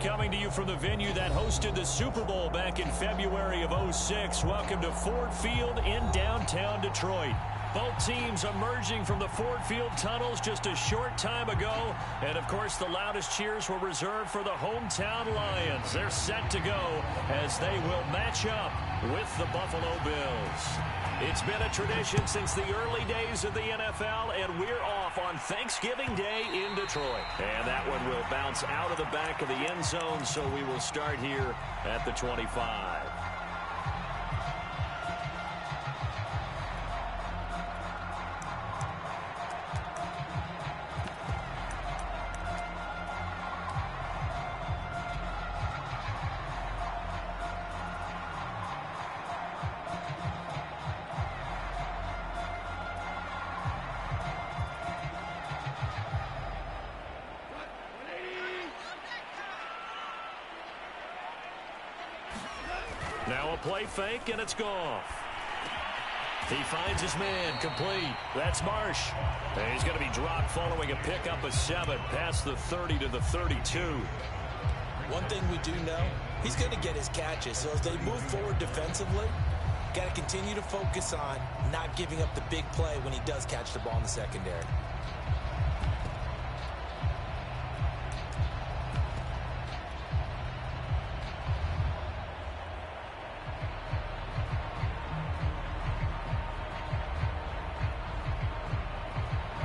coming to you from the venue that hosted the Super Bowl back in February of '06. Welcome to Ford Field in downtown Detroit. Both teams emerging from the Ford Field tunnels just a short time ago. And, of course, the loudest cheers were reserved for the hometown Lions. They're set to go as they will match up with the Buffalo Bills. It's been a tradition since the early days of the NFL, and we're off on Thanksgiving Day in Detroit. And that one will bounce out of the back of the end zone, so we will start here at the 25. Now a play fake, and it's Goff. He finds his man, complete. That's Marsh. And he's going to be dropped following a pickup of 7 past the 30 to the 32. One thing we do know, he's going to get his catches. So as they move forward defensively, got to continue to focus on not giving up the big play when he does catch the ball in the secondary.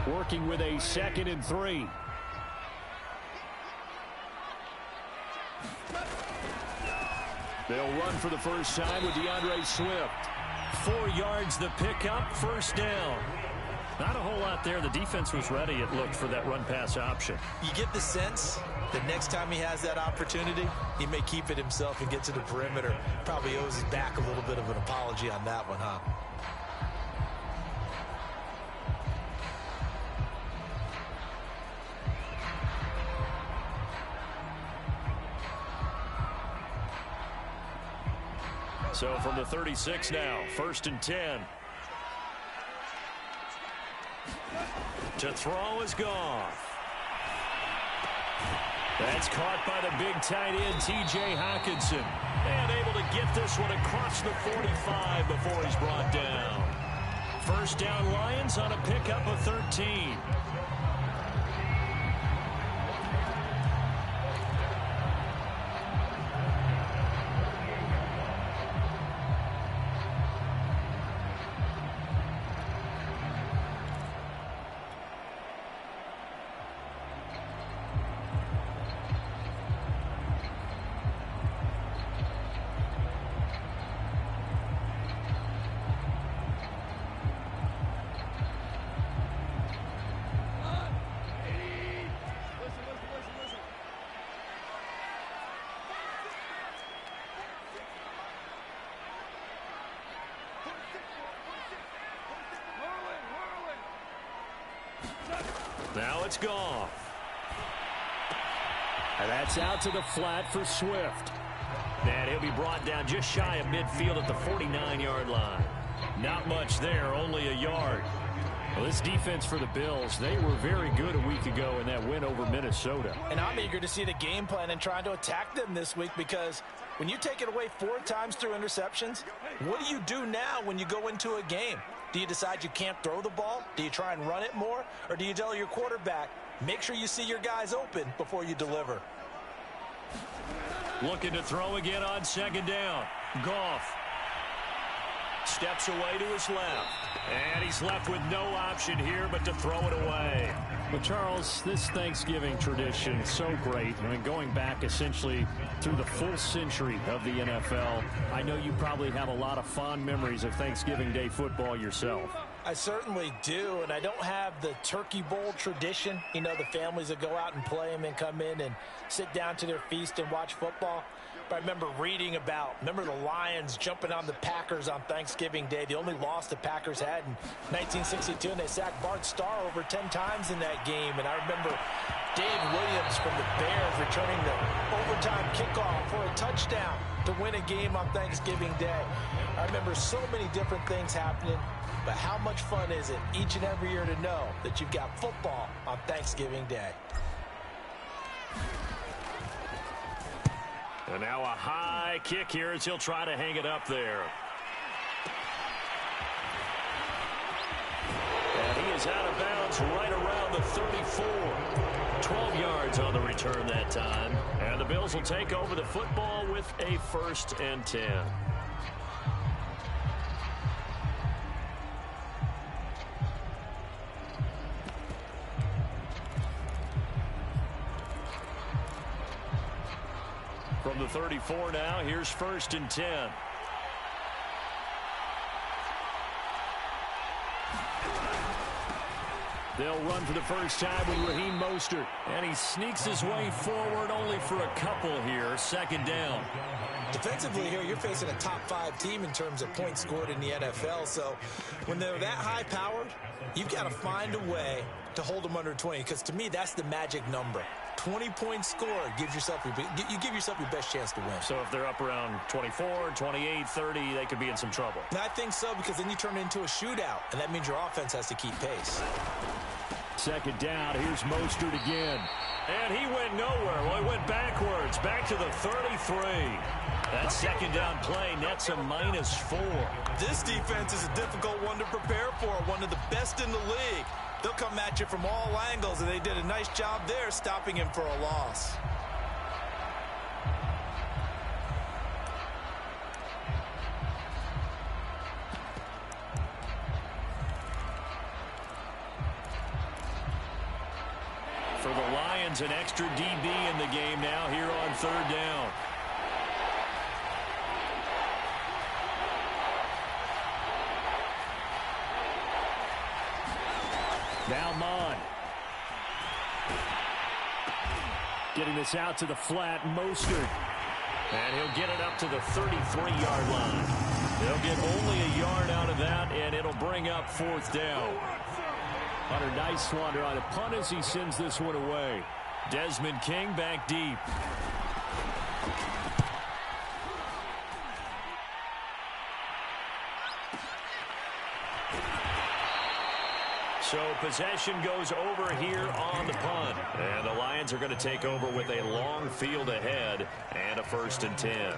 Working with a 2nd and 3. They'll run for the first time with DeAndre Swift. 4 yards the pickup, first down. Not a whole lot there. The defense was ready, it looked, for that run-pass option. You get the sense that next time he has that opportunity, he may keep it himself and get to the perimeter. Probably owes his back a little bit of an apology on that one, huh? So from the 36 now, 1st and 10. To throw is Goff. That's caught by the big tight end, T.J. Hockenson. And able to get this one across the 45 before he's brought down. First down Lions on a pickup of 13. Now it's Goff. And that's out to the flat for Swift. And he'll be brought down just shy of midfield at the 49-yard line. Not much there, only a yard. Well, this defense for the Bills, they were very good a week ago in that win over Minnesota. And I'm eager to see the game plan and trying to attack them this week, because when you take it away 4 times through interceptions, what do you do now when you go into a game? Do you decide you can't throw the ball? Do you try and run it more? Or do you tell your quarterback, make sure you see your guys open before you deliver? Looking to throw again on 2nd down. Goff steps away to his left. And he's left with no option here but to throw it away. Well, Charles, this Thanksgiving tradition, so great. I mean, going back essentially through the full century of the NFL, I know you probably have a lot of fond memories of Thanksgiving Day football yourself. I certainly do, and I don't have the turkey bowl tradition. You know, the families that go out and play and then come in and sit down to their feast and watch football. But I remember reading about, the Lions jumping on the Packers on Thanksgiving Day. The only loss the Packers had in 1962, and they sacked Bart Starr over 10 times in that game. And I remember Dave Williams from the Bears returning the overtime kickoff for a touchdown to win a game on Thanksgiving Day. I remember so many different things happening, but how much fun is it each and every year to know that you've got football on Thanksgiving Day? And now a high kick here as he'll try to hang it up there. And he is out of bounds right around the 34. 12 yards on the return that time. And the Bills will take over the football with a 1st and 10. From the 34 now, here's 1st and 10. They'll run for the first time with Raheem Mostert. And he sneaks his way forward only for a couple here. 2nd down. Defensively here, you're facing a top 5 team in terms of points scored in the NFL. So when they're that high-powered, you've got to find a way to hold them under 20. Because to me, that's the magic number. 20 points scored gives yourself you give yourself your best chance to win. So if they're up around 24, 28, 30, they could be in some trouble. And I think so, because then you turn it into a shootout, and that means your offense has to keep pace. 2nd down. Here's Mostert again. And he went nowhere. Well, he went backwards, back to the 33. That 2nd down play nets a -4. This defense is a difficult one to prepare for, one of the best in the league. They'll come at you from all angles, and they did a nice job there stopping him for a loss. For the Lions, an extra DB in the game now here on 3rd down. Now Mon. Getting this out to the flat, Mostert. And he'll get it up to the 33-yard line. They'll get only a yard out of that, and it'll bring up 4th down. Hunter Nicewander on a punt as he sends this one away. Desmond King back deep. So possession goes over here on the punt. And the Lions are going to take over with a long field ahead and a 1st and 10.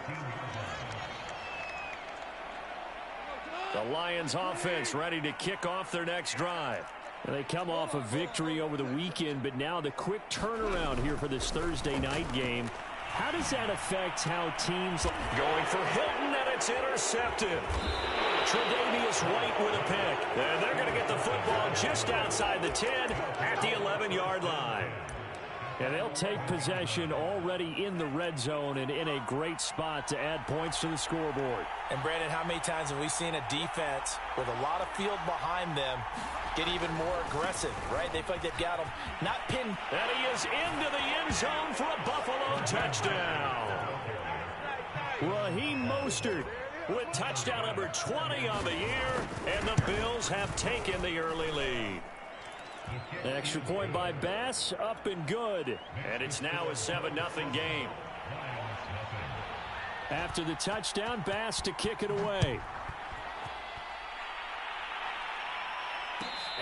The Lions offense ready to kick off their next drive. They come off a victory over the weekend, but now the quick turnaround here for this Thursday night game. How does that affect how teams... Going for Hilton, and it's intercepted. Tre'Davious White with a pick. And they're going to get the football just outside the 10 at the 11-yard line. And they'll take possession already in the red zone and in a great spot to add points to the scoreboard. And, Brandon, how many times have we seen a defense with a lot of field behind them get even more aggressive, right? They feel like they've got them not pinned. And he is into the end zone for a Buffalo touchdown. Raheem Mostert with touchdown number 20 on the year, and the Bills have taken the early lead. Extra point by Bass, up and good. And it's now a 7-0 game. After the touchdown, Bass to kick it away.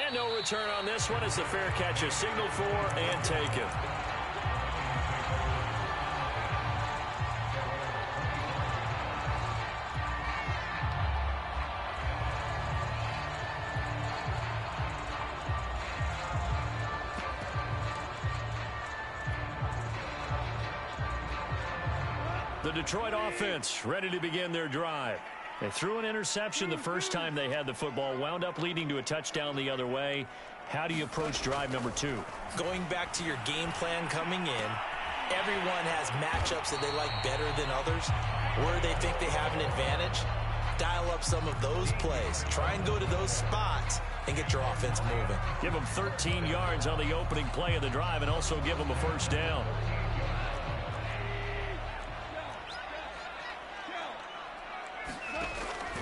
And no return on this one as the fair catch is signaled for and taken. The Detroit offense ready to begin their drive. They threw an interception the first time they had the football, wound up leading to a touchdown the other way. How do you approach drive number 2? Going back to your game plan coming in, everyone has matchups that they like better than others. Where they think they have an advantage, dial up some of those plays. Try and go to those spots and get your offense moving. Give them 13 yards on the opening play of the drive and also give them a first down.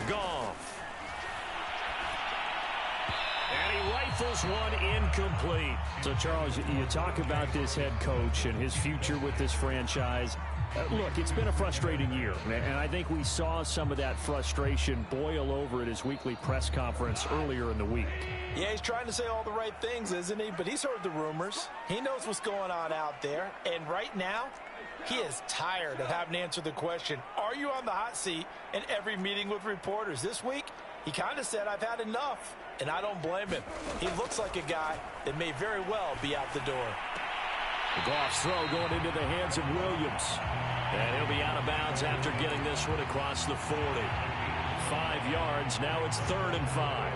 Goff. And he rifles Rifles one incomplete. So, Charles, you talk about this head coach and his future with this franchise. Look, it's been a frustrating year, and I think we saw some of that frustration boil over at his weekly press conference earlier in the week. Yeah, he's trying to say all the right things, isn't he? But he's heard the rumors. He knows what's going on out there. And right now, he is tired of having to answer the question, are you on the hot seat, in every meeting with reporters. This week, he kind of said, I've had enough. And I don't blame him. He looks like a guy that may very well be out the door. Goff's throw going into the hands of Williams. And he'll be out of bounds after getting this one across the 40. 5 yards. Now it's 3rd and 5.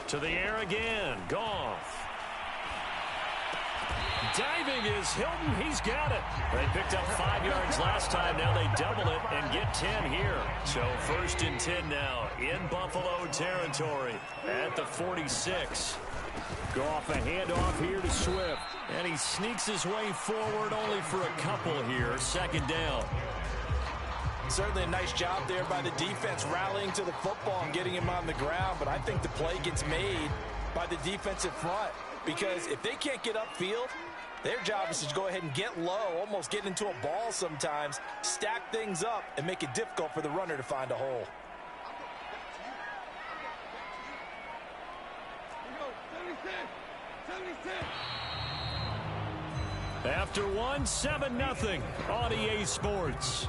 To the air again. Goff. Diving is Hilton. He's got it. They picked up 5 yards last time. Now they double it and get 10 here. So 1st and 10 now in Buffalo territory at the 46. Goff a handoff here to Swift. And he sneaks his way forward only for a couple here. 2nd down. Certainly a nice job there by the defense rallying to the football and getting him on the ground. But I think the play gets made by the defensive front. Because if they can't get upfield, their job is to go ahead and get low, almost get into a ball sometimes, stack things up, and make it difficult for the runner to find a hole. After one, 7-0 on EA Sports.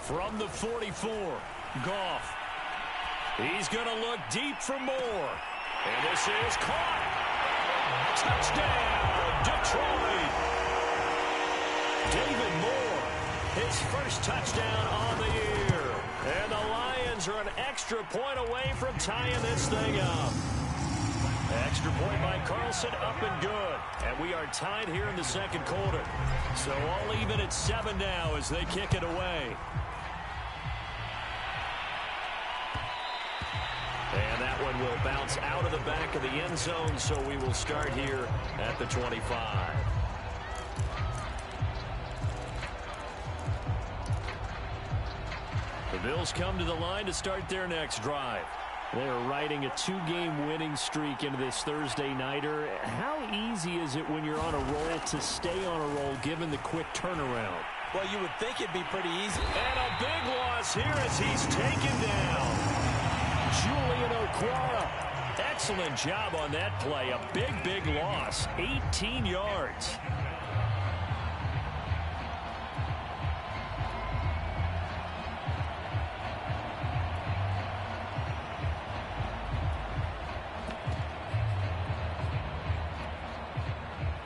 From the 44, Goff. He's going to look deep for more. And this is caught. Touchdown, Detroit. David Moore, his first touchdown on the year. And the Lions are an extra point away from tying this thing up. Extra point by Carlson, up and good. And we are tied here in the 2nd quarter. So all even at 7 now as they kick it away. And that one will bounce out of the back of the end zone, so we will start here at the 25. The Bills come to the line to start their next drive. They are riding a 2-game winning streak into this Thursday nighter. How easy is it when you're on a roll to stay on a roll given the quick turnaround? Well, you would think it'd be pretty easy. And a big loss here as he's taken down. Julian Okwara. Excellent job on that play. A big loss. 18 yards.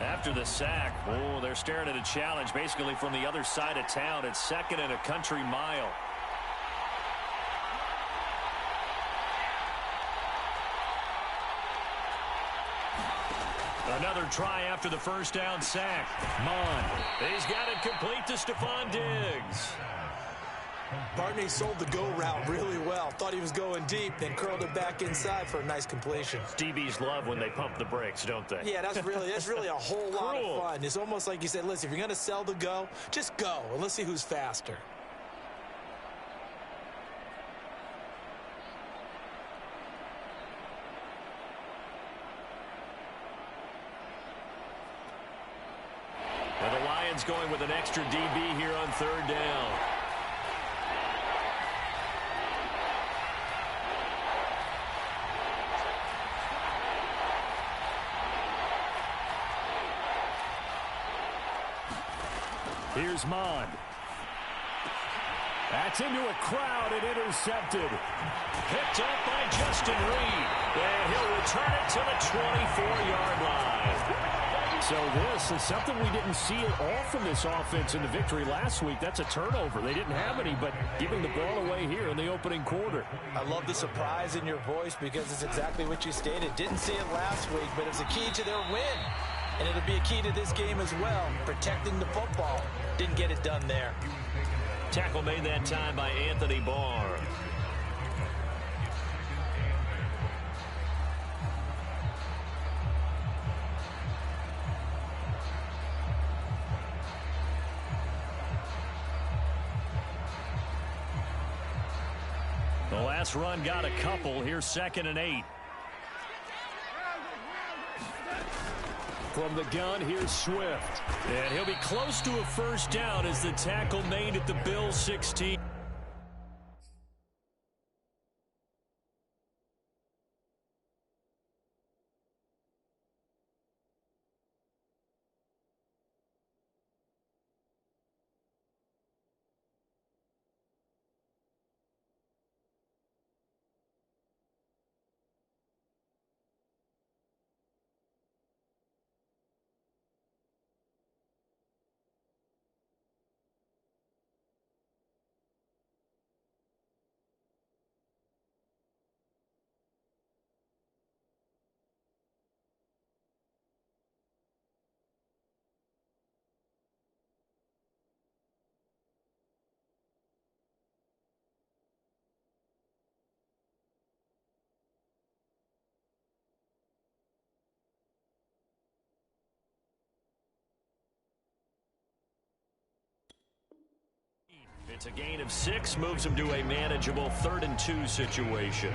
After the sack, oh, they're staring at a challenge basically from the other side of town. It's 2nd and a country mile. Another try after the first down sack. Mon. He's got it complete to Stephon Diggs. Barney sold the go route really well. Thought he was going deep, then curled it back inside for a nice completion. DBs love when they pump the brakes, don't they? Yeah, that's really a whole lot of fun. It's almost like you said, listen, if you're going to sell the go, just go, and let's see who's faster. And the Lions going with an extra DB here on 3rd down. Here's Mon. That's into a crowd and intercepted. Picked up by Justin Reed. And he'll return it to the 24-yard line. So this is something we didn't see at all from this offense in the victory last week. That's a turnover. They didn't have any, but giving the ball away here in the opening quarter. I love the surprise in your voice because it's exactly what you stated. Didn't see it last week, but it's a key to their win. And it'll be a key to this game as well, protecting the football. Didn't get it done there. Tackle made that time by Anthony Barr. The last run got a couple. Here's 2nd and 8. From the gun, here's Swift. And he'll be close to a first down as the tackle made at the Bills 16. It's a gain of 6, moves him to a manageable 3rd and 2 situation.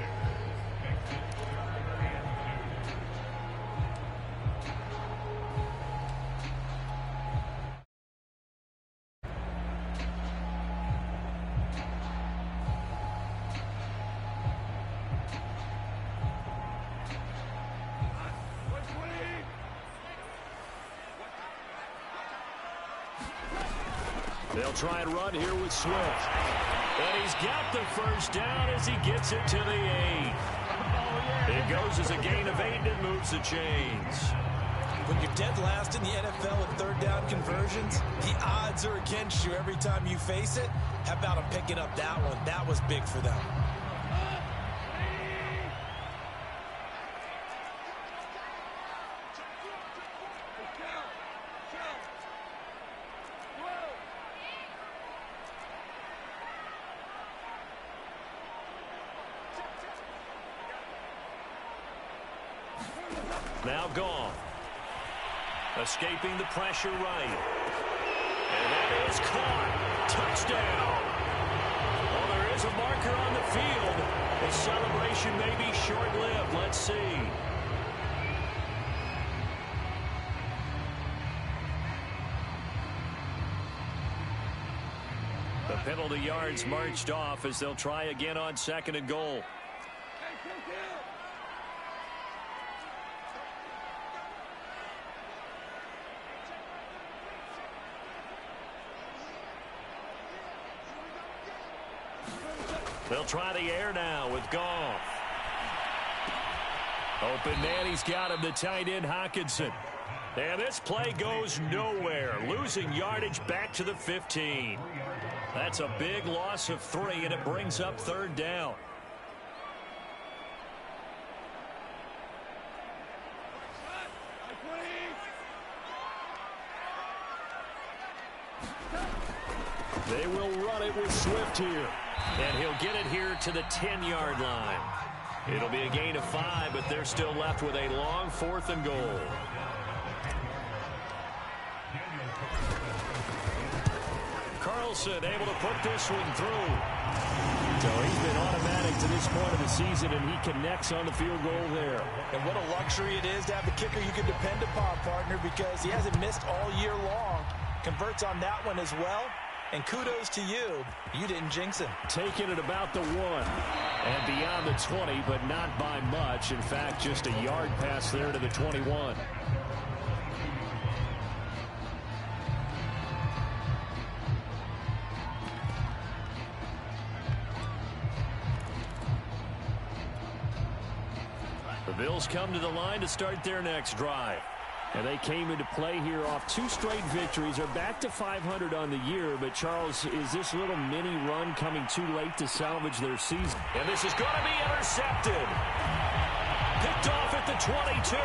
They'll try and run here with Swift. And he's got the first down as he gets it to the 8. It goes as a gain of 8 and moves the chains. When you're dead last in the NFL in third down conversions, the odds are against you every time you face it. How about them picking up that one? That was big for them. Now gone. Escaping the pressure right. And that is caught. Touchdown. Well, there is a marker on the field. The celebration may be short-lived. Let's see. The penalty yards marched off as they'll try again on 2nd and goal. They'll try the air now with Goff. Open man, he's got him, the tight end Hockenson. And this play goes nowhere. Losing yardage back to the 15. That's a big loss of 3, and it brings up 3rd down. They will run it with Swift here. And he'll get it here to the 10-yard line. It'll be a gain of 5, but they're still left with a long 4th and goal. Carlson able to put this one through. So he's been automatic to this point of the season, and he connects on the field goal there. And what a luxury it is to have a kicker you can depend upon, partner, because he hasn't missed all year long. Converts on that one as well. And kudos to you. You didn't jinx him. Taking it about the 1 and beyond the 20, but not by much. In fact, just a yard pass there to the 21. The Bills come to the line to start their next drive. And they came into play here off 2 straight victories. They're back to 500 on the year. But, Charles, is this little mini run coming too late to salvage their season? And this is going to be intercepted. Picked off at the 22.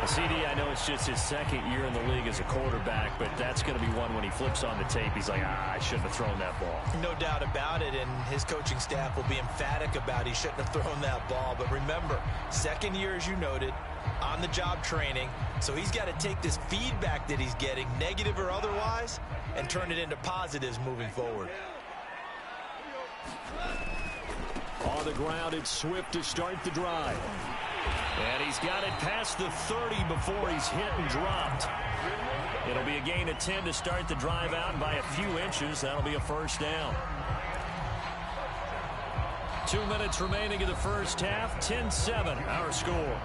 CD, I know it's just his second year in the league as a quarterback, but that's going to be one when he flips on the tape. He's like, I shouldn't have thrown that ball. No doubt about it, and his coaching staff will be emphatic about he shouldn't have thrown that ball. But remember, second year, as you noted, on-the-job training, so he's got to take this feedback that he's getting, negative or otherwise, and turn it into positives moving forward. On the ground, it's Swift to start the drive. And he's got it past the 30 before he's hit and dropped. It'll be a gain of 10 to start the drive out, and by a few inches, that'll be a first down. 2 minutes remaining in the first half, 10-7, our score.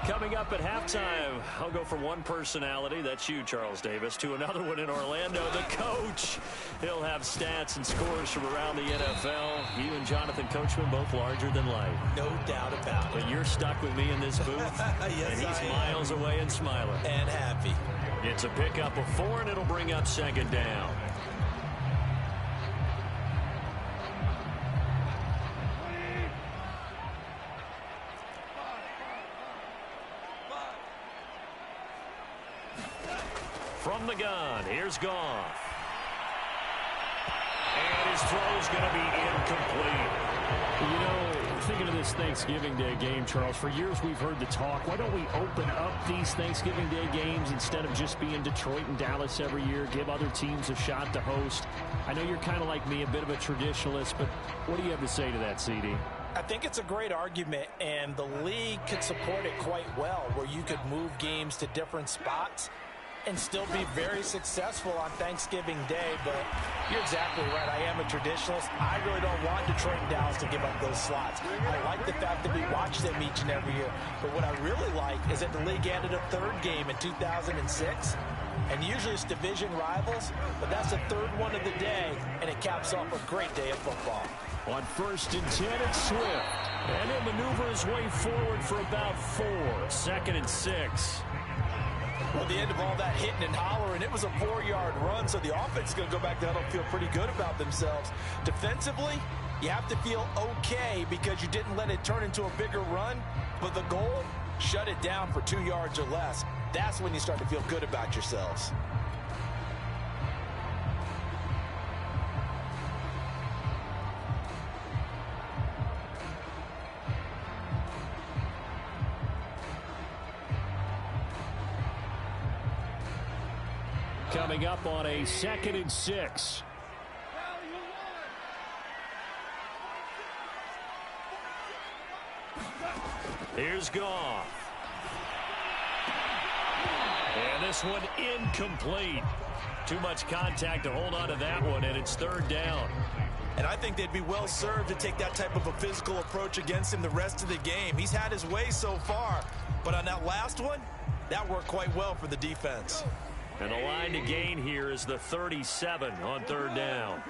Coming up at halftime, I'll go from one personality, that's you, Charles Davis, to another one in Orlando, the coach. He'll have stats and scores from around the NFL. You and Jonathan Coachman, both larger than life. No doubt about it. But you're stuck with me in this booth, yes, and he's miles away and smiling. And happy. It's a pickup of 4, and it'll bring up second down. From the gun, here's Goff. And his throw's going to be incomplete. You know, thinking of this Thanksgiving Day game, Charles, for years we've heard the talk, why don't we open up these Thanksgiving Day games instead of just being Detroit and Dallas every year, give other teams a shot to host? I know you're kind of like me, a bit of a traditionalist, but what do you have to say to that, CD? I think it's a great argument, and the league could support it quite well, where you could move games to different spots and still be very successful on Thanksgiving Day. But you're exactly right. I am a traditionalist. I really don't want Detroit and Dallas to give up those slots. I like the fact that we watch them each and every year. But what I really like is that the league added a 3rd game in 2006. And usually it's division rivals, but that's the 3rd one of the day, and it caps off a great day of football. On 1st and 10, it's Swift. And he'll maneuver his way forward for about 4. 2nd and 6. Well, the end of all that hitting and hollering, it was a 4-yard run, so the offense is going to go back there and feel pretty good about themselves. Defensively, you have to feel okay because you didn't let it turn into a bigger run, but the goal, shut it down for 2 yards or less. That's when you start to feel good about yourselves. Coming up on a 2nd and 6. Here's Goff. And this one incomplete. Too much contact to hold on to that one, and it's 3rd down. And I think they'd be well served to take that type of a physical approach against him the rest of the game. He's had his way so far, but on that last one, that worked quite well for the defense. And the line to gain here is the 37 on 3rd down.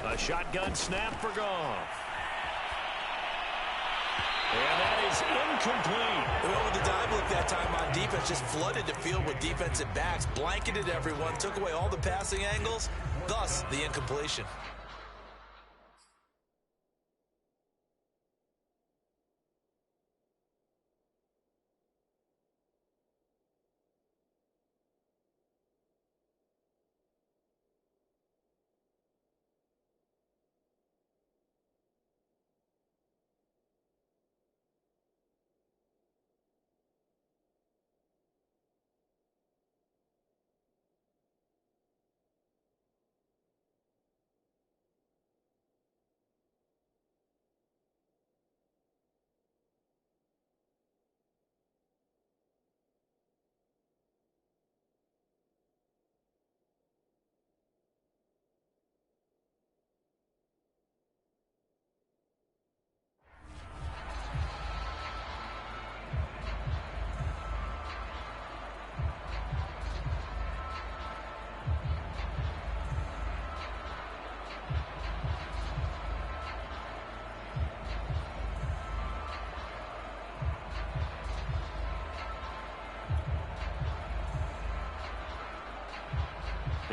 A shotgun snap for Goff. And that is incomplete. Well, with the dive look that time on defense, just flooded the field with defensive backs, blanketed everyone, took away all the passing angles, thus the incompletion.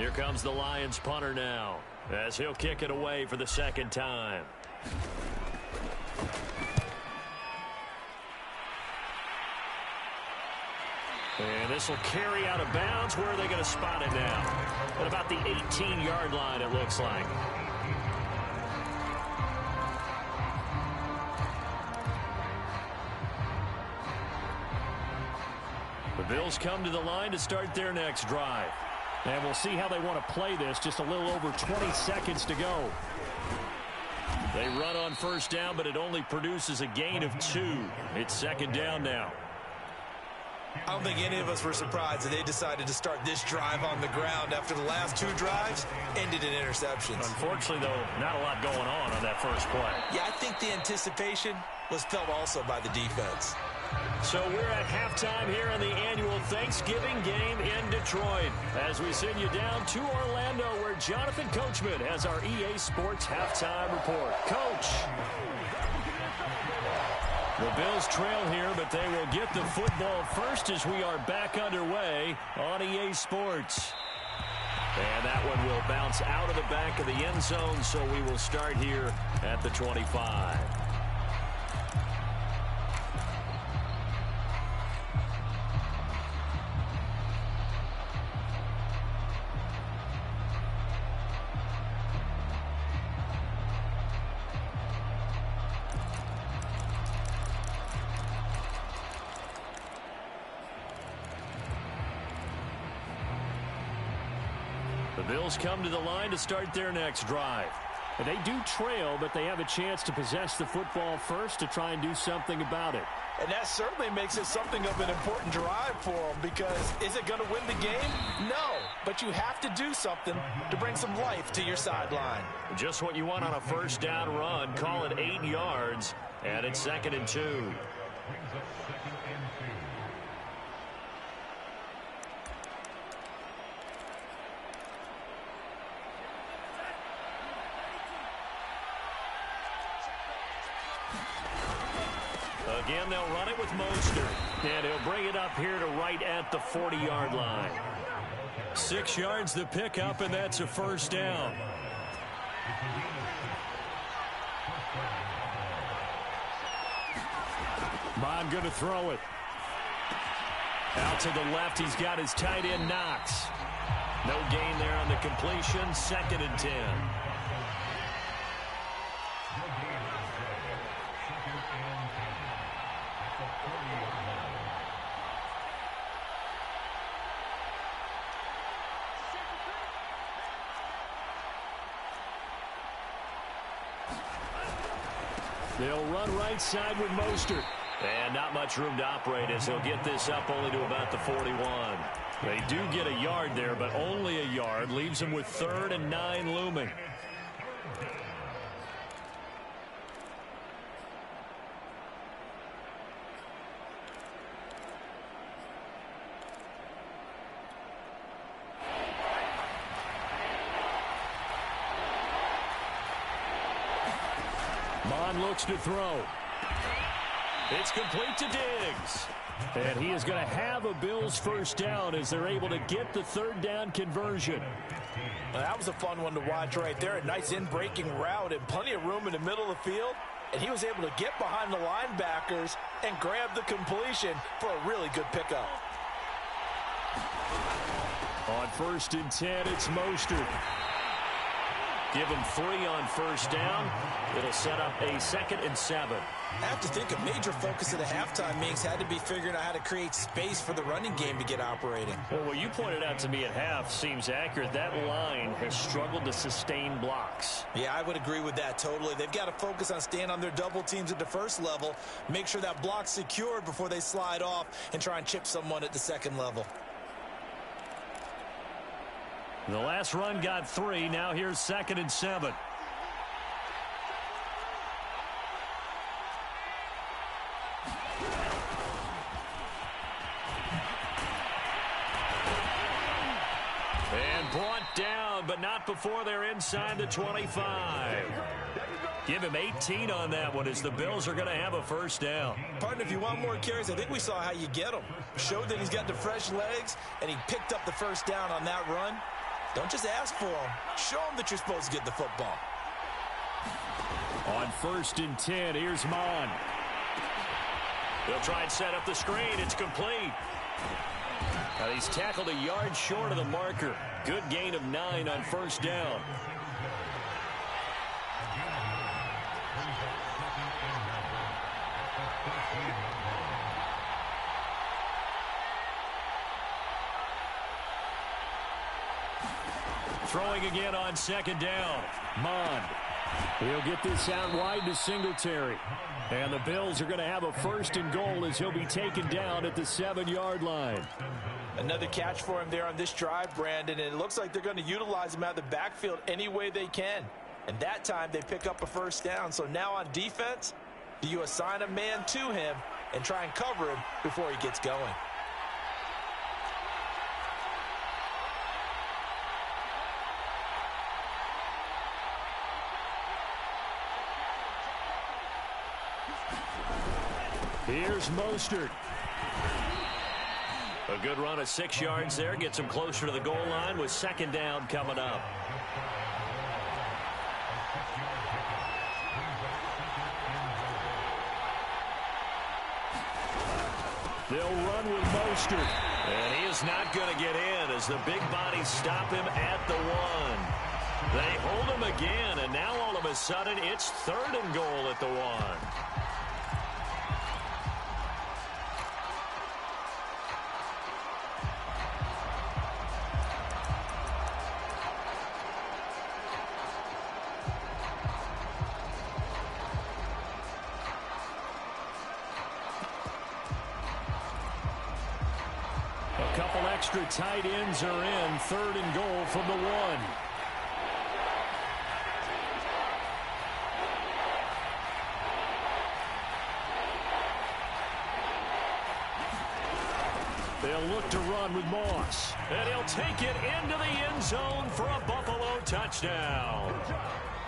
Here comes the Lions punter now, as he'll kick it away for the second time. And this will carry out of bounds. Where are they going to spot it now? At about the 18-yard line, it looks like. The Bills come to the line to start their next drive. And we'll see how they want to play this. Just a little over 20 seconds to go. They run on first down, but it only produces a gain of 2. It's second down now. I don't think any of us were surprised that they decided to start this drive on the ground after the last 2 drives ended in interceptions. Unfortunately, though, not a lot going on that first play. Yeah, I think the anticipation was felt also by the defense. So we're at halftime here in the annual Thanksgiving game in Detroit as we send you down to Orlando where Jonathan Coachman has our EA Sports halftime report. Coach. The Bills trail here, but they will get the football first as we are back underway on EA Sports. And that one will bounce out of the back of the end zone, so we will start here at the 25. The Bills come to the line to start their next drive. And they do trail, but they have a chance to possess the football first to try and do something about it. And that certainly makes it something of an important drive for them because is it going to win the game? No, but you have to do something to bring some life to your sideline. Just what you want on a first down run. Call it 8 yards, and it's 2nd and 2. Again, they'll run it with Mostert. And he'll bring it up here to right at the 40-yard line. 6 yards the pickup, and that's a first down. Bond going to throw it. Out to the left, he's got his tight end, Knox. No gain there on the completion, 2nd and 10. They'll run right side with Mostert. And not much room to operate as he'll get this up only to about the 41. They do get a yard there, but only a yard. Leaves them with 3rd and 9 looming. Bond looks to throw. It's complete to Diggs. And he is going to have a Bills first down as they're able to get the 3rd down conversion. Well, that was a fun one to watch right there. A nice in-breaking route and plenty of room in the middle of the field. And he was able to get behind the linebackers and grab the completion for a really good pickup. On 1st and 10, it's Mostert. Give him 3 on first down. It'll set up a 2nd and 7. I have to think a major focus of the halftime meetings had to be figuring out how to create space for the running game to get operating. Well, what you pointed out to me at half seems accurate. That line has struggled to sustain blocks. Yeah, I would agree with that totally. They've got to focus on staying on their double teams at the first level, make sure that block's secured before they slide off and try and chip someone at the second level. The last run got 3. Now here's 2nd and 7. And brought down, but not before they're inside the 25. Give him 18 on that one as the Bills are going to have a first down. Partner, if you want more carries, I think we saw how you get them. Showed that he's got the fresh legs, and he picked up the first down on that run. Don't just ask for them. Show them that you're supposed to get the football. On 1st and 10, here's Mon. They'll try and set up the screen. It's complete. He's tackled a yard short of the marker. Good gain of 9 on 1st down. Throwing again on 2nd down. Mon. He'll get this out wide to Singletary. And the Bills are going to have a 1st and goal as he'll be taken down at the 7-yard line. Another catch for him there on this drive, Brandon, and it looks like they're going to utilize him out of the backfield any way they can. And that time they pick up a 1st down. So now on defense, do you assign a man to him and try and cover him before he gets going? Here's Mostert. A good run of 6 yards there. Gets him closer to the goal line with 2nd down coming up. They'll run with Mostert. And he is not going to get in as the big bodies stop him at the 1. They hold him again, and now all of a sudden it's 3rd and goal at the 1. Couple extra tight ends are in. 3rd and goal from the 1. They'll look to run with Moss. And he'll take it into the end zone for a Buffalo touchdown.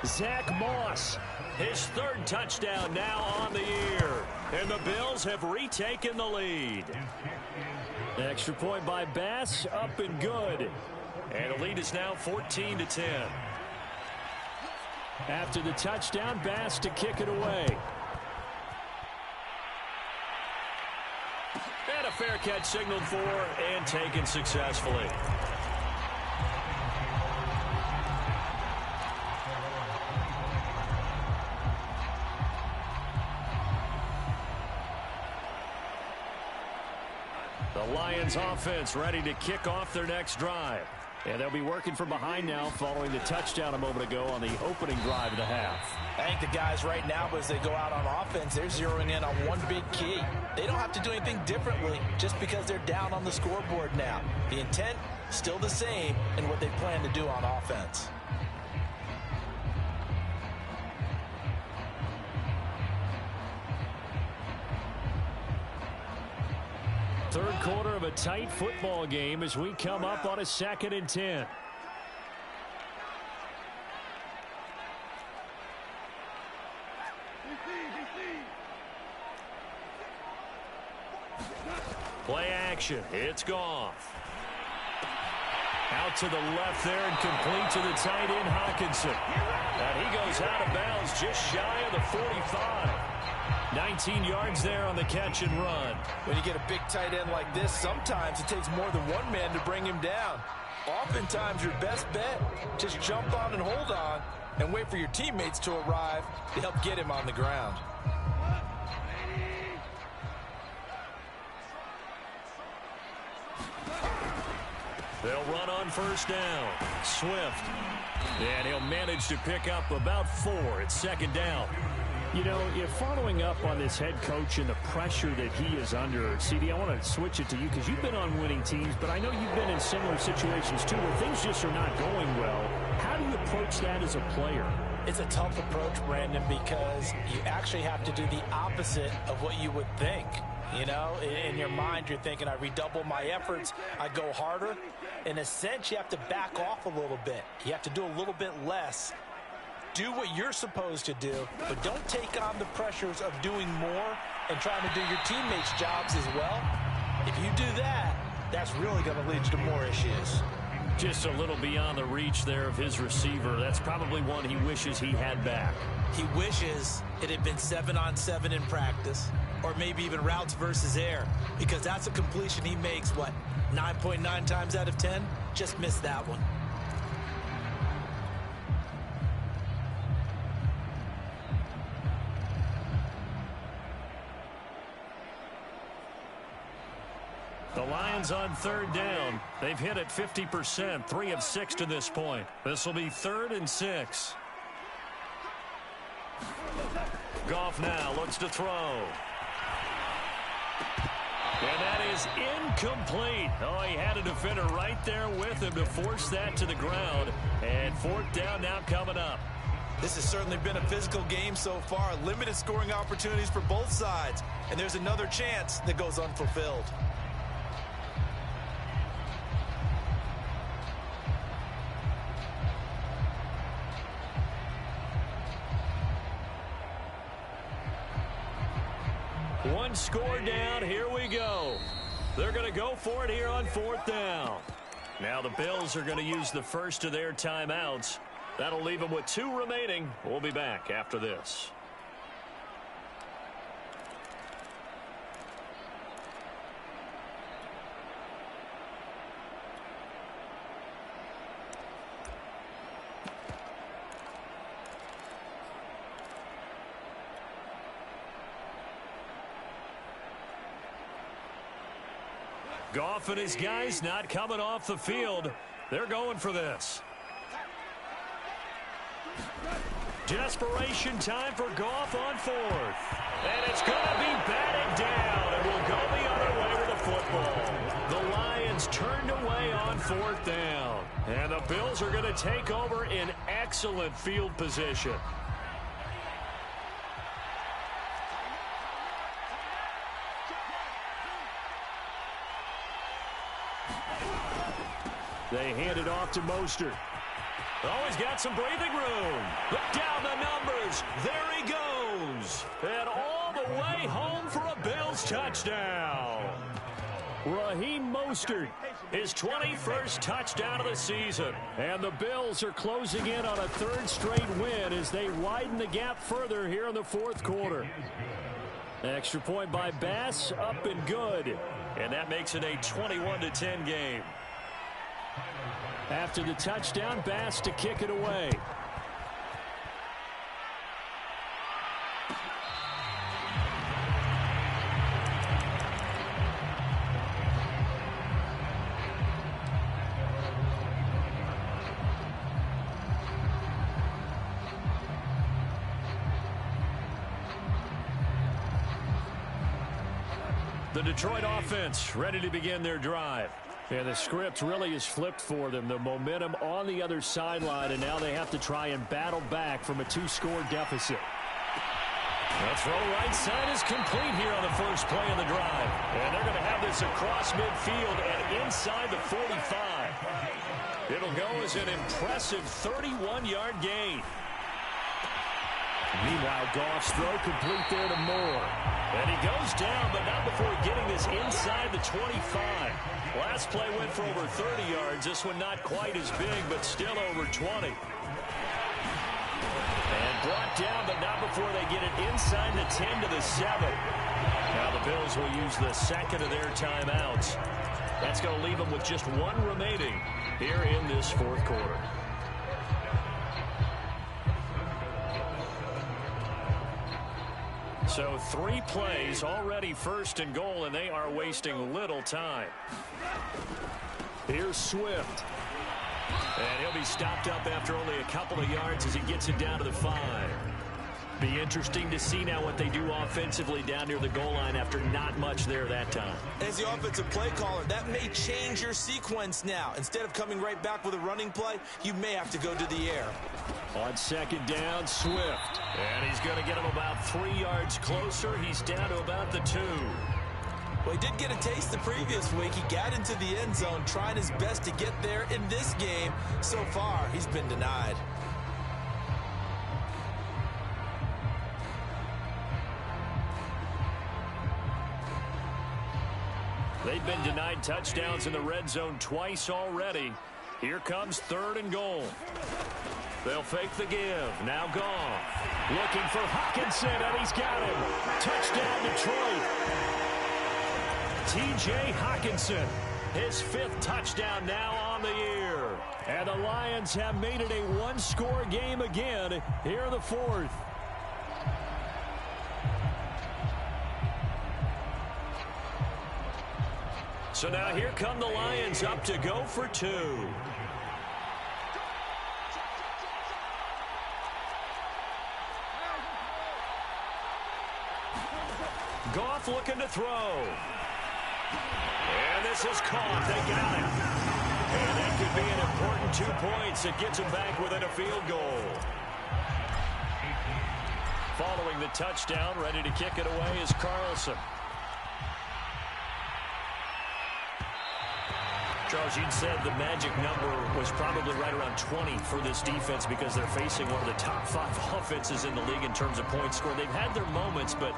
Zach Moss. His 3rd touchdown now on the year. And the Bills have retaken the lead. Extra point by Bass, up and good. And the lead is now 14-10. After the touchdown, Bass to kick it away. And a fair catch signaled for and taken successfully. The Lions offense ready to kick off their next drive. And they'll be working from behind now following the touchdown a moment ago on the opening drive of the half. I think the guys right now, as they go out on offense, they're zeroing in on one big key. They don't have to do anything differently just because they're down on the scoreboard now. The intent, still the same in what they plan to do on offense. Third quarter of a tight football game as we come up on a 2nd and 10. Play action. It's Goff. Out to the left there and complete to the tight end, Hawkinson. And he goes out of bounds just shy of the 45. 19 yards there on the catch and run. When you get a big tight end like this, sometimes it takes more than one man to bring him down. Oftentimes, your best bet, just jump on and hold on and wait for your teammates to arrive to help get him on the ground. They'll run on 1st down. Swift. And he'll manage to pick up about 4 at 2nd down. You know, if following up on this head coach and the pressure that he is under, CD, I want to switch it to you because you've been on winning teams, but I know you've been in similar situations too where things just are not going well. How do you approach that as a player? It's a tough approach, Brandon, because you actually have to do the opposite of what you would think. You know, in your mind, you're thinking, I redouble my efforts, I go harder. In a sense, you have to back off a little bit. You have to do a little bit less. Do what you're supposed to do, but don't take on the pressures of doing more and trying to do your teammates' jobs as well. If you do that, that's really going to lead to more issues. Just a little beyond the reach there of his receiver. That's probably one he wishes he had back. He wishes it had been 7-on-7 in practice, or maybe even routes versus air, because that's a completion he makes, what, 9.9 times out of 10? Just missed that one. The Lions on 3rd down. They've hit it 50%, 3 of 6 to this point. This will be 3rd and 6. Goff now looks to throw. And that is incomplete. Oh, he had a defender right there with him to force that to the ground. And 4th down now coming up. This has certainly been a physical game so far. Limited scoring opportunities for both sides. And there's another chance that goes unfulfilled. One score down. Here we go. They're going to go for it here on 4th down. Now the Bills are going to use the first of their timeouts. That'll leave them with 2 remaining. We'll be back after this. Goff and his guys not coming off the field. They're going for this. Desperation time for Goff on 4th. And it's going to be batted down. And we'll go the other way with the football. The Lions turned away on 4th down. And the Bills are going to take over in excellent field position. They hand it off to Mostert. Oh, he's got some breathing room. Down the numbers. There he goes. And all the way home for a Bills touchdown. Raheem Mostert, his 21st touchdown of the season. And the Bills are closing in on a 3rd straight win as they widen the gap further here in the 4th quarter. Extra point by Bass, up and good. And that makes it a 21-10 game. After the touchdown, Bass to kick it away. The Detroit offense ready to begin their drive. And the script really is flipped for them. The momentum on the other sideline, and now they have to try and battle back from a 2-score deficit. The throw right side is complete here on the first play of the drive. And they're going to have this across midfield and inside the 45. It'll go as an impressive 31-yard gain. Meanwhile, Goff's throw complete there to Moore. And he goes down, but not before getting this inside the 25. Last play went for over 30 yards. This one not quite as big, but still over 20. And brought down, but not before they get it inside the 10 to the 7. Now the Bills will use the second of their timeouts. That's going to leave them with just 1 remaining here in this 4th quarter. So 3 plays already 1st and goal, and they are wasting little time. Here's Swift. And he'll be stopped up after only a couple of yards as he gets it down to the 5. Be interesting to see now what they do offensively down near the goal line after not much there that time. As the offensive play caller, that may change your sequence now. Instead of coming right back with a running play, you may have to go to the air. On 2nd down, Swift. And he's going to get him about 3 yards closer. He's down to about the 2. Well, he did get a taste the previous week. He got into the end zone, trying his best to get there in this game. So far, he's been denied. They've been denied touchdowns in the red zone twice already. Here comes 3rd and goal. They'll fake the give. Now Goff. Looking for Hockenson, and he's got him. Touchdown, Detroit. T.J. Hockenson, his 5th touchdown now on the year. And the Lions have made it a one-score game again here in the 4th. So now here come the Lions up to go for 2. Goff looking to throw. And this is caught. They got it. And that could be an important 2 points. It gets them back within a field goal. Following the touchdown, ready to kick it away is Carlson. Charles, you'd said the magic number was probably right around 20 for this defense because they're facing one of the top 5 offenses in the league in terms of points scored. They've had their moments, but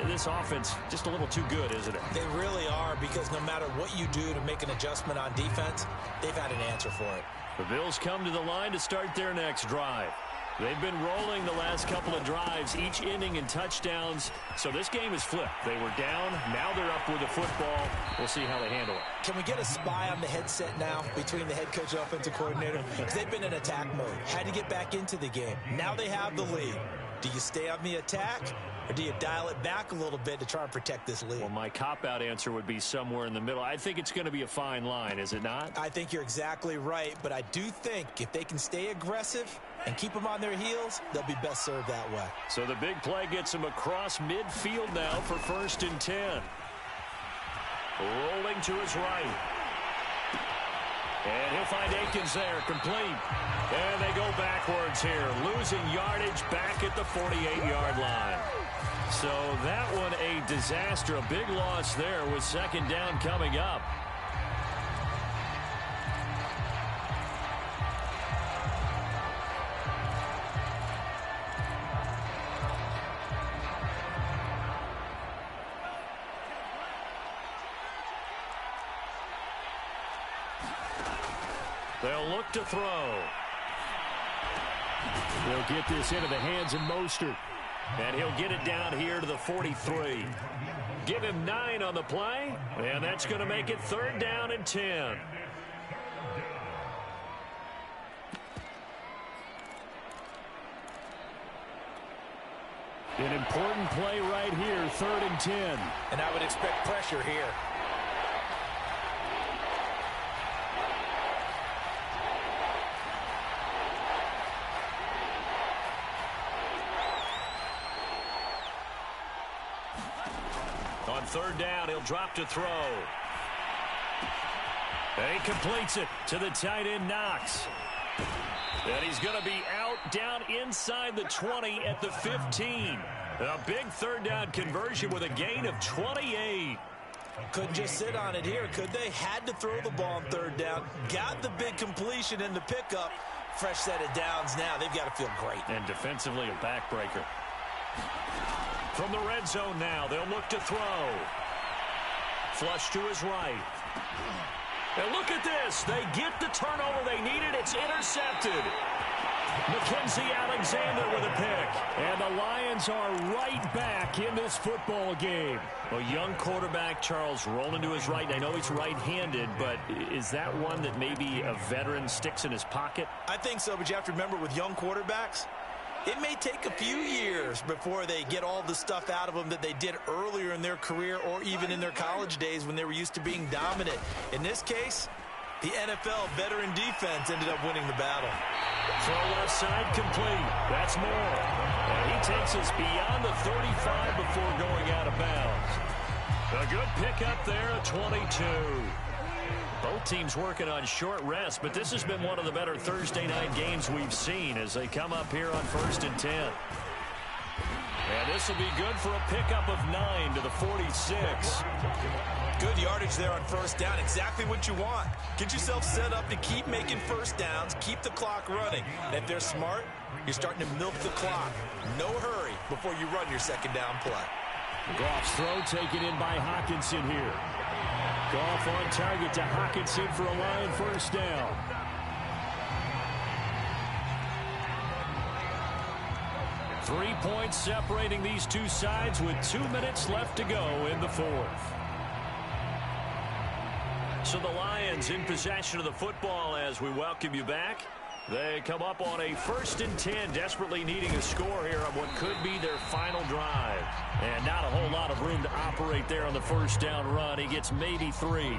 this offense just a little too good, isn't it? They really are, because no matter what you do to make an adjustment on defense, they've had an answer for it. The Bills come to the line to start their next drive. They've been rolling the last couple of drives, each inning in touchdowns. So this game is flipped. They were down. Now they're up with the football. We'll see how they handle it. Can we get a spy on the headset now between the head coach and offensive coordinator? Because they've been in attack mode. Had to get back into the game. Now they have the lead. Do you stay on the attack, or do you dial it back a little bit to try and protect this lead? Well, my cop-out answer would be somewhere in the middle. I think it's going to be a fine line, is it not? I think you're exactly right, but I do think if they can stay aggressive and keep them on their heels, they'll be best served that way. So the big play gets them across midfield now for 1st and 10. Rolling to his right. And he'll find Akins there, complete. And they go backwards here, losing yardage back at the 48-yard line. So that one a disaster, a big loss there with 2nd down coming up. They'll look to throw. They'll get this into the hands of Mostert. And he'll get it down here to the 43. Give him 9 on the play, and that's going to make it 3rd down and 10. An important play right here, 3rd and 10. And I would expect pressure here. On 3rd down, he'll drop to throw. And he completes it to the tight end, Knox. And he's going to be out down inside the 20 at the 15. A big 3rd down conversion with a gain of 28. Couldn't just sit on it here, could they? Had to throw the ball on 3rd down. Got the big completion in the pickup. Fresh set of downs now. They've got to feel great. And defensively, a backbreaker. From the red zone now, they'll look to throw. Flush to his right. And look at this. They get the turnover they needed. It's intercepted. Mackenzie Alexander with a pick. And the Lions are right back in this football game. A young quarterback, Charles, rolling to his right. And I know he's right-handed, but is that one that maybe a veteran sticks in his pocket? I think so, but you have to remember with young quarterbacks, it may take a few years before they get all the stuff out of them that they did earlier in their career or even in their college days when they were used to being dominant. In this case, the NFL veteran defense ended up winning the battle. Throw left side complete. That's more. And he takes us beyond the 35 before going out of bounds. A good pickup there at 22. Both teams working on short rest, but this has been one of the better Thursday night games we've seen as they come up here on 1st and 10. And this will be good for a pickup of 9 to the 46. Good yardage there on 1st down. Exactly what you want. Get yourself set up to keep making 1st downs, keep the clock running. And if they're smart, you're starting to milk the clock. No hurry before you run your 2nd down play. Goff's throw taken in by Hockenson here. Goff on target to Hockenson for a Lion 1st down. 3 points separating these two sides with 2 minutes left to go in the fourth. So the Lions in possession of the football as we welcome you back. They come up on a 1st and 10, desperately needing a score here on what could be their final drive. And not a whole lot of room to operate there on the first down run. He gets maybe 3.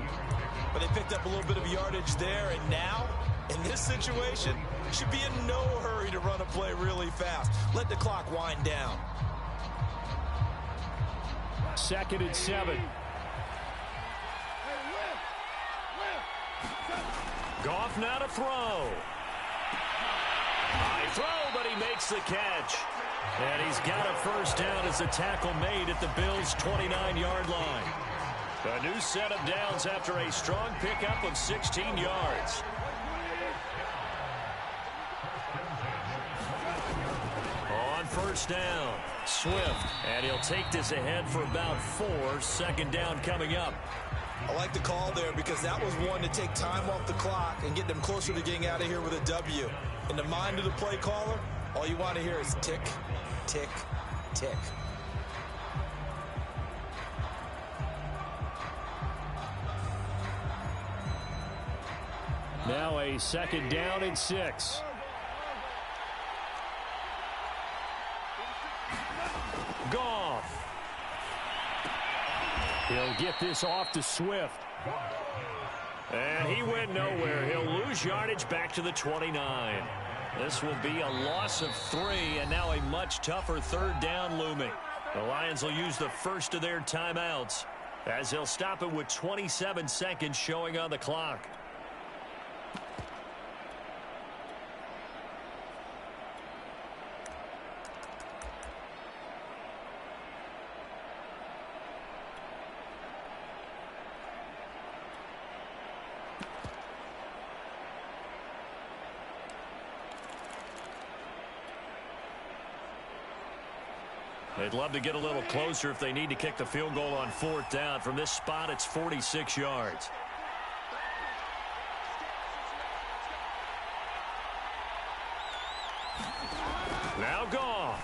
But they picked up a little bit of yardage there, and now, in this situation, should be in no hurry to run a play really fast. Let the clock wind down. 2nd and 7. Goff now to throw. High throw, but he makes the catch. And he's got a first down as the tackle made at the Bills' 29-yard line. A new set of downs after a strong pickup of 16 yards. On first down, Swift, and he'll take this ahead for about 4. 2nd down coming up. I like the call there because that was one to take time off the clock and get them closer to getting out of here with a W. In the mind of the play caller, all you want to hear is tick, tick, tick. Now a 2nd down and 6. Goff. He'll get this off to Swift. And he went nowhere. He'll lose yardage back to the 29. This will be a loss of 3, and now a much tougher 3rd down looming. The Lions will use the first of their timeouts as they'll stop it with 27 seconds showing on the clock. They'd love to get a little closer if they need to kick the field goal on 4th down. From this spot, it's 46 yards. Now Goff.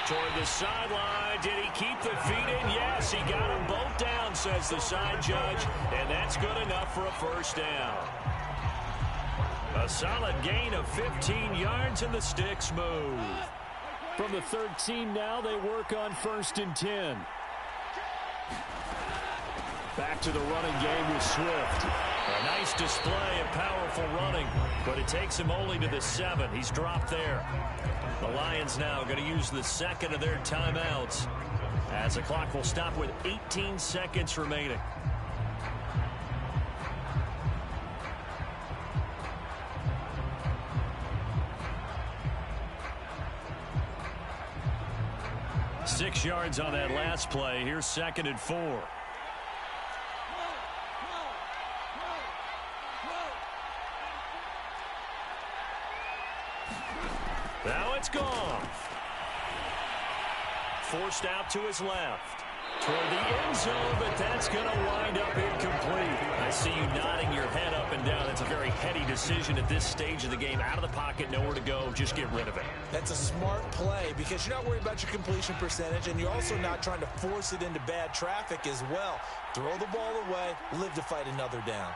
Toward the sideline. Did he keep the feet in? Yes, he got them both down, says the side judge. And that's good enough for a first down. A solid gain of 15 yards, and the sticks move. From the 13 now, they work on 1st and 10. Back to the running game with Swift. A nice display of powerful running, but it takes him only to the 7. He's dropped there. The Lions now going to use the 2nd of their timeouts as the clock will stop with 18 seconds remaining. Six yards on that last play. Here's 2nd and 4. Now it's gone. Forced out to his left. Toward the end zone, but that's going to wind up incomplete. I see you nodding your head up and down. It's a very heady decision at this stage of the game. Out of the pocket, nowhere to go. Just get rid of it. That's a smart play because you're not worried about your completion percentage, and you're also not trying to force it into bad traffic as well. Throw the ball away, live to fight another down.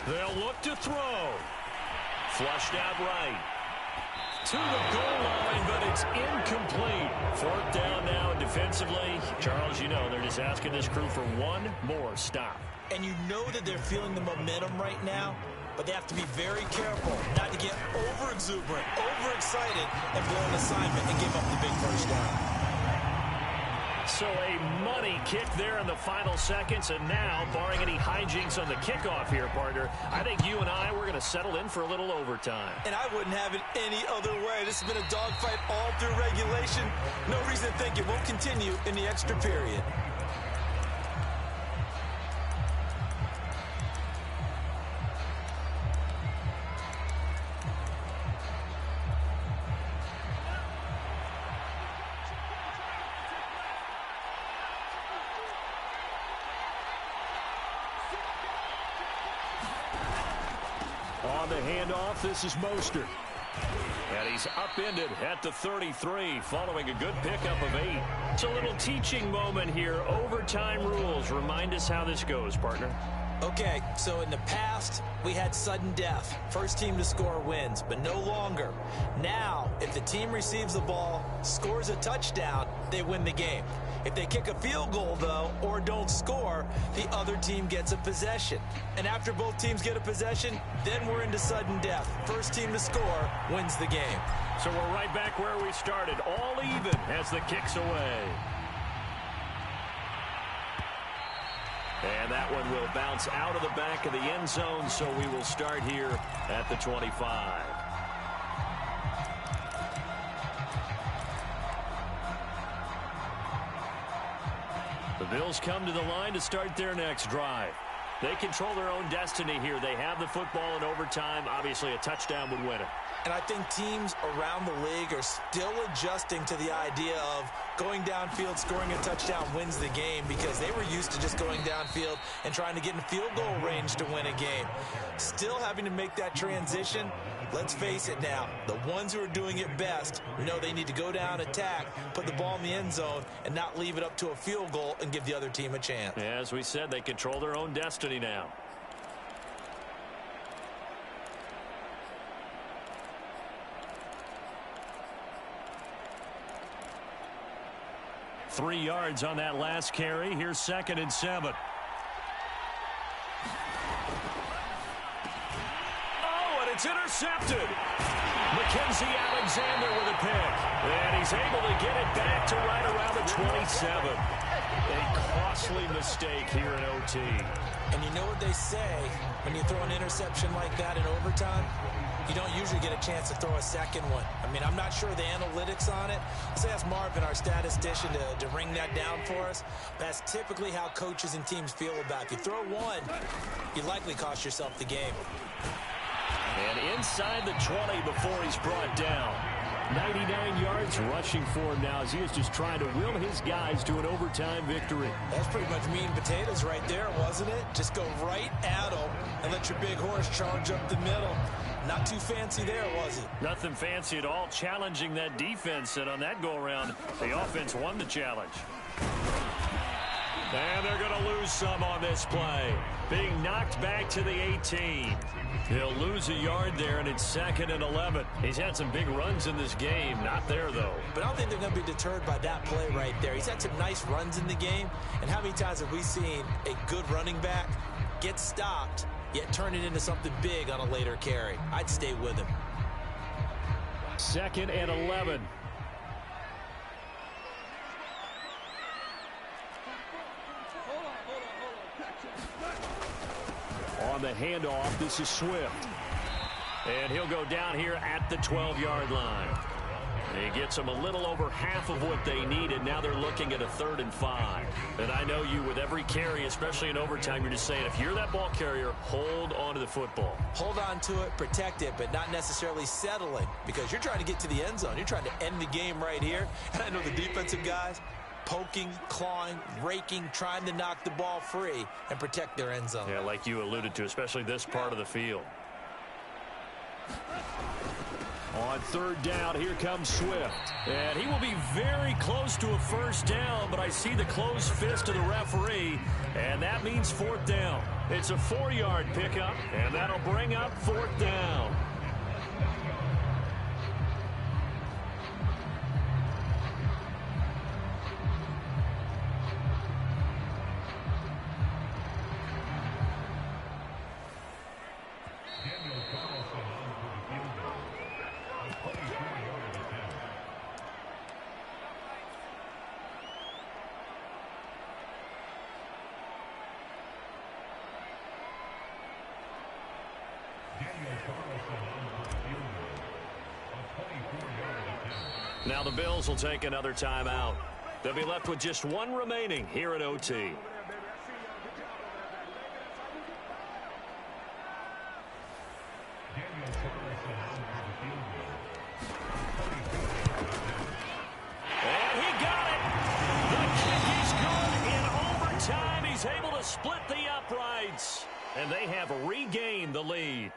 They'll look to throw. Flushed out right. To the goal line, but it's incomplete. 4th down now, and defensively, Charles, you know, they're just asking this crew for one more stop. And you know that they're feeling the momentum right now, but they have to be very careful not to get over-exuberant, overexcited, and blow an assignment and give up the big first down. So a money kick there in the final seconds, and now, barring any hijinks on the kickoff here, partner, I think you and I, we're going to settle in for a little overtime. And I wouldn't have it any other way. This has been a dogfight all through regulation. No reason to think it won't continue in the extra period. On the handoff, this is Mostert. And he's upended at the 33 following a good pickup of 8. It's a little teaching moment here. Overtime rules. Remind us how this goes, partner. Okay, so in the past, we had sudden death. First team to score wins, but no longer. Now, if the team receives the ball, scores a touchdown, they win the game. If they kick a field goal, though, or don't score, the other team gets a possession. And after both teams get a possession, then we're into sudden death. First team to score wins the game. So we're right back where we started, all even as the kick's away. And that one will bounce out of the back of the end zone, so we will start here at the 25. The Bills come to the line to start their next drive. They control their own destiny here. They have the football in overtime. Obviously, a touchdown would win it. And I think teams around the league are still adjusting to the idea of going downfield, scoring a touchdown wins the game, because they were used to just going downfield and trying to get in field goal range to win a game. Still having to make that transition. Let's face it now, the ones who are doing it best know they need to go down, attack, put the ball in the end zone, and not leave it up to a field goal and give the other team a chance. Yeah, as we said, they control their own destiny now. Three yards on that last carry. Here's 2nd and 7. Oh, and it's intercepted. Mackenzie Alexander with a pick. And he's able to get it back to right around the 27. A costly mistake here in OT. And you know what they say, when you throw an interception like that in overtime, you don't usually get a chance to throw a second one. I mean, I'm not sure the analytics on it. Let's ask Marvin, our statistician, to ring that down for us. That's typically how coaches and teams feel about it. If you throw one, you likely cost yourself the game. And inside the 20 before he's brought down. 99 yards rushing for him now as he is just trying to will his guys to an overtime victory. That's pretty much meat and potatoes right there, wasn't it? Just go right at him and let your big horse charge up the middle. Not too fancy there, was it? Nothing fancy at all, challenging that defense, and on that go-around, the offense won the challenge. And they're going to lose some on this play. Being knocked back to the 18. He'll lose a yard there, and it's 2nd and 11. He's had some big runs in this game. Not there, though. But I don't think they're going to be deterred by that play right there. He's had some nice runs in the game. And how many times have we seen a good running back get stopped, yet turn it into something big on a later carry? I'd stay with him. 2nd and 11. On the handoff, this is Swift. And he'll go down here at the 12-yard line. He gets them a little over half of what they needed. Now they're looking at a 3rd and 5. And I know you, with every carry, especially in overtime, you're just saying, if you're that ball carrier, hold on to the football. Hold on to it, protect it, but not necessarily settling, because you're trying to get to the end zone. You're trying to end the game right here. And I know the defensive guys poking, clawing, raking, trying to knock the ball free and protect their end zone. Yeah, like you alluded to, especially this part of the field. On 3rd down, here comes Swift. And he will be very close to a first down, but I see the closed fist of the referee, and that means 4th down. It's a 4-yard pickup, and that'll bring up 4th down. Now the Bills will take another timeout. They'll be left with just one remaining here at OT. And he got it. The kick is good in overtime. He's able to split the uprights. And they have regained the lead.